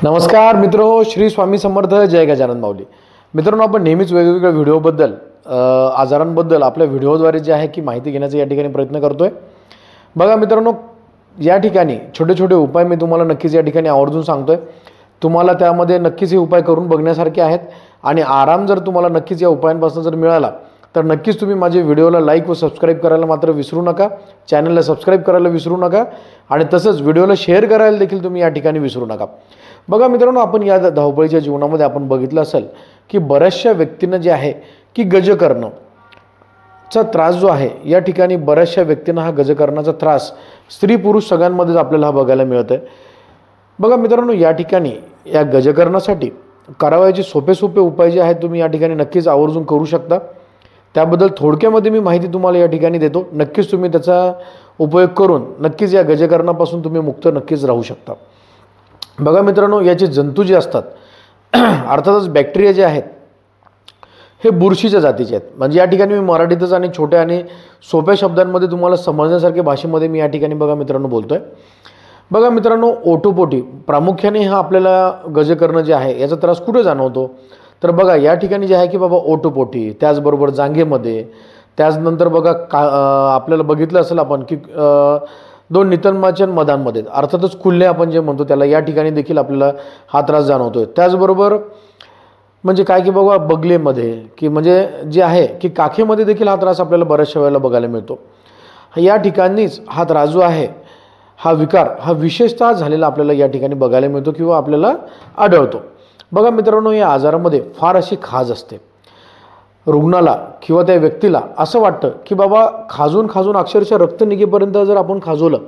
नमस्कार मित्रो, श्री स्वामी समर्थ, जय गजानन माऊली. मित्रांनो, आपण नेहमीच वेगवेगळ्या व्हिडिओबद्दल आजारांबद्दल आपल्या व्हिडिओद्वारे जे आहे की माहिती घेण्याचा या ठिकाणी प्रयत्न करतोय. बघा मित्रांनो, या ठिकाणी छोटे छोटे उपाय मी तुम्हाला नक्कीच या ठिकाणी आवर्जून सांगतोय. तुम्हाला त्यामध्ये नक्कीच हे उपाय करून बघण्यासारखे आहेत आणि आराम जर तुम्हाला नक्कीच या उपायांपासून जर मिळाला तर नक्कीच तुम्ही माझे व्हिडिओला लाईक व सबस्क्राईब करायला मात्र विसरू नका. चॅनलला सबस्क्राईब करायला विसरू नका आणि तसंच व्हिडिओला शेअर करायला देखील तुम्ही या ठिकाणी विसरू नका. बघा मित्रांनो, आपण या धावपळीच्या जीवनामध्ये आपण बघितलं असेल की बऱ्याचशा व्यक्तींना जे आहे की गजकर्णचा त्रास जो आहे, या ठिकाणी बऱ्याचशा व्यक्तींना हा गजकर्णाचा त्रास स्त्री पुरुष सगळ्यांमध्येच आपल्याला हा बघायला मिळत आहे. बघा मित्रांनो, या ठिकाणी या गजकर्णासाठी करावयाचे सोपे सोपे उपाय जे आहेत तुम्ही या ठिकाणी नक्कीच आवर्जून करू शकता. त्याबद्दल थोडक्यामध्ये मी माहिती तुम्हाला या ठिकाणी देतो. नक्कीच तुम्ही त्याचा उपयोग करून नक्कीच या गजकर्णापासून तुम्ही मुक्त नक्कीच राहू शकता. बघा मित्रांनो, याचे जंतू जे असतात अर्थातच बॅक्टेरिया जे आहेत हे बुरशीच्या जातीचे आहेत. म्हणजे या ठिकाणी मी मराठीतच आणि छोट्या आणि सोप्या शब्दांमध्ये तुम्हाला समजण्यासारख्या भाषेमध्ये मी या ठिकाणी बघा मित्रांनो बोलतोय. बघा मित्रांनो, ओटोपोटी प्रामुख्याने हा आपल्याला गजकर्ण जे आहे याचा त्रास कुठे जाणवतो तर बघा या ठिकाणी जे आहे की बाबा ओटोपोटी, त्याचबरोबर जांघेमध्ये, त्याचनंतर बघा आपल्याला बघितलं असेल आपण की दोन नितंबाच्या मधांमध्ये अर्थातच खुल्ले आपण जे म्हणतो त्याला, या ठिकाणी देखील आपल्याला हा त्रास जाणवतोय. त्याचबरोबर म्हणजे काय की बाबा बगलेमध्ये की म्हणजे जे आहे की काखेमध्ये देखील हा त्रास आपल्याला बऱ्याचशा वेळेला बघायला मिळतो. या ठिकाणीच हा त्रास जो आहे, हा विकार हा विशेषतः झालेला आपल्याला या ठिकाणी बघायला मिळतो किंवा आपल्याला आढळतो. बघा मित्रांनो, या आजारामध्ये फार अशी खाज असते. रुग्णाला किंवा त्या व्यक्तीला असं वाटतं की बाबा खाजून खाजून अक्षरशः रक्त निघेपर्यंत जर आपण खाजवलं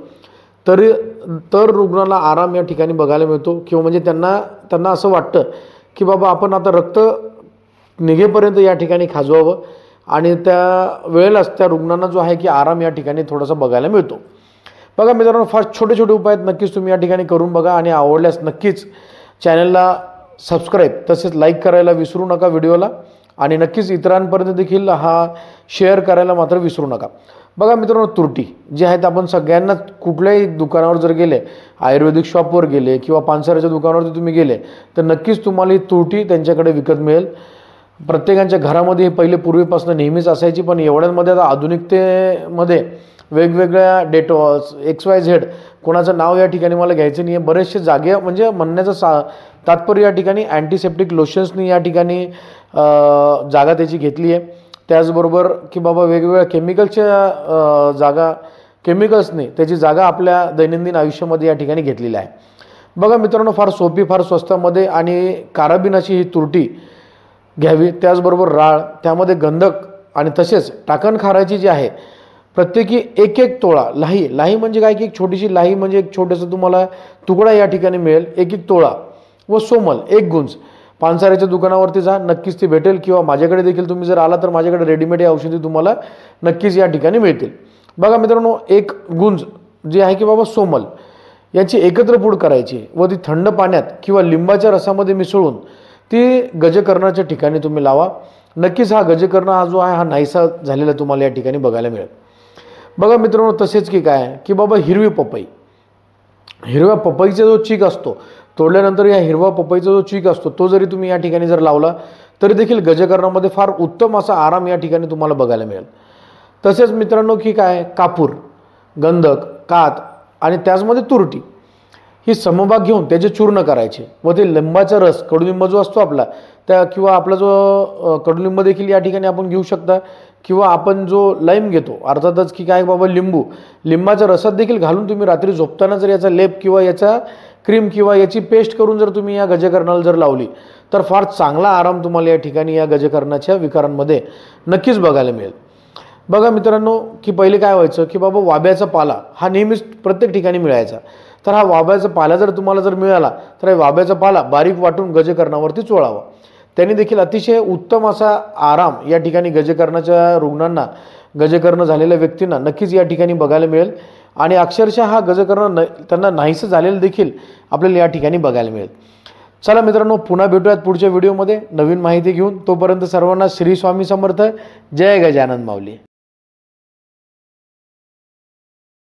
तर रुग्णाला आराम या ठिकाणी बघायला मिळतो किंवा म्हणजे त्यांना असं वाटतं की बाबा आपण आता रक्त निघेपर्यंत या ठिकाणी खाजवावं आणि त्या वेळेलाच त्या रुग्णांना जो आहे की आराम या ठिकाणी थोडासा बघायला मिळतो. बघा मित्रांनो, फार छोटे छोटे उपाय आहेत, नक्कीच तुम्ही या ठिकाणी करून बघा आणि आवडल्यास नक्कीच चॅनलला सबस्क्राईब तसेच लाईक करायला विसरू नका व्हिडिओला आणि नक्कीच इतरांपर्यंत देखील हा शेअर करायला मात्र विसरू नका. बघा मित्रांनो, तुरटी जी आहेत आपण सगळ्यांना कुठल्याही दुकानावर जर गेले, आयुर्वेदिक शॉपवर गेले किंवा पानसऱ्याच्या दुकानावरती तुम्ही गेले तर नक्कीच तुम्हाला ही तुरटी त्यांच्याकडे विकत मिळेल. प्रत्येकाच्या घरामध्ये पहिले पूर्वीपासून नेहमीच असायची, पण एवढ्यांमध्ये आता आधुनिकतेमध्ये वेगवेगळ्या डेटॉल्स XYZ कोणाचं नाव या ठिकाणी मला घ्यायचं नाही आहे, बरेचसे जागे म्हणजे म्हणण्याचं तात्पर्य या ठिकाणी अँटीसेप्टिक लोशन्सनी या ठिकाणी जागा त्याची घेतली आहे. त्याचबरोबर की बाबा वेगवेगळ्या केमिकल्सनी त्याची जागा आपल्या दैनंदिन आयुष्यामध्ये या ठिकाणी घेतलेली आहे. बघा मित्रांनो, फार सोपी, फार स्वस्तामध्ये आणि काराबीन अशी ही तुरटी घ्यावी. त्याचबरोबर राळ, त्यामध्ये गंधक आणि तसेच टाकण खाराची जी आहे प्रत्येकी एक एक तोळा लाही म्हणजे काय की एक छोटीशी लाही म्हणजे एक छोटंसं तुम्हाला तुकडा या ठिकाणी मिळेल, एक एक तोळा व सोमल एक गुंज. पानसाऱ्याच्या दुकानावरती जा, नक्कीच ती भेटेल किंवा माझ्याकडे देखील तुम्ही जर आला तर माझ्याकडे रेडीमेड या औषधी तुम्हाला नक्कीच या ठिकाणी मिळतील. बघा मित्रांनो, एक गुंज जी आहे की बाबा सोमल याची एकत्र पूड करायची व ती थंड पाण्यात किंवा लिंबाच्या रसामध्ये मिसळून ती गजकर्णाच्या ठिकाणी तुम्ही लावा. नक्कीच हा गजकर्ण हा जो आहे हा नाहीसा झालेला तुम्हाला या ठिकाणी बघायला मिळेल. बघा मित्रांनो, तसेच की काय की बाबा हिरवी पपई, हिरव्या पपईचा जो चीक असतो तोडल्यानंतर या हिरवा पपईचा जो चीक असतो तो जरी तुम्ही या ठिकाणी जर लावला तरी देखील गजकर्णामध्ये फार उत्तम असा आराम या ठिकाणी तुम्हाला बघायला मिळेल. तसेच मित्रांनो की काय कापूर, गंधक, कात आणि त्याचमध्ये तुरटी ही समभाग घेऊन त्याचे चूर्ण करायचे व ते लिंबाचा रस, कडुलिंब जो असतो आपला त्या किंवा आपला जो कडुलिंब देखील या ठिकाणी आपण घेऊ शकता किंवा आपण जो लाईम घेतो अर्थातच की काय बाबा लिंबाच्या रसात देखील घालून तुम्ही रात्री झोपताना जर याचा लेप किंवा याचा क्रीम किंवा याची पेस्ट करून जर तुम्ही या गजकर्णाला जर लावली तर फार चांगला आराम तुम्हाला या ठिकाणी या गजकर्णाच्या विकारांमध्ये नक्कीच बघायला मिळेल. बघा मित्रांनो, की पहिले काय व्हायचं की बाबा वाब्याचा पाला हा नेहमीच प्रत्येक ठिकाणी मिळायचा. तर हा वाब्याचा पाला जर तुम्हाला जर मिळाला तर हा वाब्याचा पाला बारीक वाटून गजकर्णावरती चोळावा. त्याने देखील अतिशय उत्तम असा आराम या ठिकाणी गजकर्णाच्या रुग्णांना, गजकर्ण झालेल्या व्यक्तींना नक्कीच या ठिकाणी बघायला मिळेल आणि अक्षरशः हा गजकर्ण त्यांना नाहीसं झालेलं देखील आपल्याला या ठिकाणी बघायला मिळेल. चला मित्रांनो, पुन्हा भेटूयात पुढच्या व्हिडिओमध्ये नवीन माहिती घेऊन. तोपर्यंत सर्वांना श्री स्वामी समर्थ, जय गजानन माऊली.